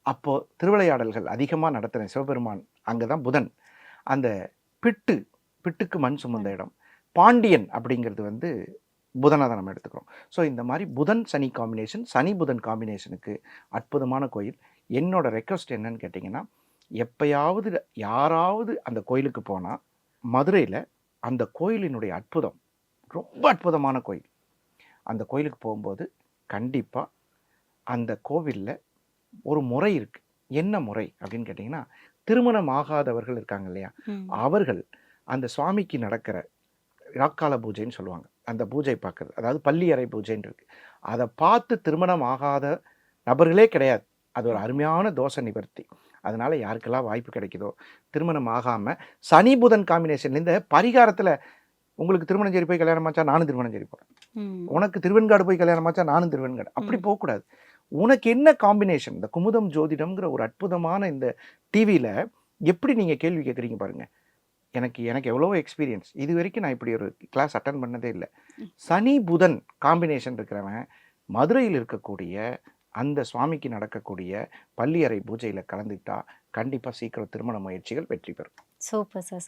அப்போது திருவிளையாடல்கள் அதிகமாக நடத்தின சிவபெருமான் அங்கே தான் புதன். அந்த பிட்டுக்கு மண் சுமந்த இடம். பாண்டியன் அப்படிங்கிறது வந்து புதனை தான் நம்ம எடுத்துக்கிறோம். ஸோ இந்த மாதிரி புதன் சனி காம்பினேஷன், சனி புதன் காம்பினேஷனுக்கு அற்புதமான கோயில். என்னோட ரெக்வஸ்ட் என்னன்னு கேட்டிங்கன்னா, எப்பயாவது யாராவது அந்த கோயிலுக்கு போனால் மதுரையில் அந்த கோயிலினுடைய அற்புதம் ரொம்ப அற்புதமான கோயில். அந்த கோயிலுக்கு போகும்போது கண்டிப்பாக அந்த கோவிலில் ஒரு முறை இருக்குது. என்ன முறை அப்படின்னு கேட்டிங்கன்னா, திருமணம் ஆகாதவர்கள் இருக்காங்க இல்லையா, அவர்கள் அந்த சுவாமிக்கு நடக்கிற ராக்கால பூஜைன்னு சொல்லுவாங்க. அந்த பூஜை பார்க்குறது, அதாவது பள்ளி அறை பூஜைன்னு இருக்குது. அதை பார்த்து திருமணம் ஆகாத நபர்களே கிடையாது. அது ஒரு அருமையான தோஷ நிவர்த்தி. அதனால் யாருக்கெல்லாம் வாய்ப்பு கிடைக்குதோ, திருமணம் ஆகாமல் சனி புதன் காம்பினேஷன் இந்த பரிகாரத்தில் உங்களுக்கு திருமணஞ்சேரி போய் கல்யாணம் ஆச்சா நானும் திருமணஞ்சேரி போகிறேன், உனக்கு திருவெண்காடு போய் கல்யாணம் ஆச்சா நானும் திருவெண்காடு, அப்படி போகக்கூடாது. உனக்கு என்ன காம்பினேஷன்? இந்த குமுதம் ஜோதிடம்ங்கிற ஒரு அற்புதமான இந்த டிவியில் எப்படி நீங்கள் கேள்வி கேட்குறீங்க பாருங்கள். எனக்கு எவ்வளோ எக்ஸ்பீரியன்ஸ். இது வரைக்கும் நான் இப்படி ஒரு கிளாஸ் அட்டன் பண்ணதே இல்லை. சனி புதன் காம்பினேஷன் இருக்கிறவன் மதுரையில் இருக்கக்கூடிய அந்த சுவாமிக்கு நடக்கக்கூடிய பள்ளி அறை பூஜையில் கலந்துக்கிட்டா கண்டிப்பாக சீக்கிரம் திருமண முயற்சிகள் வெற்றி பெறும். Super sir.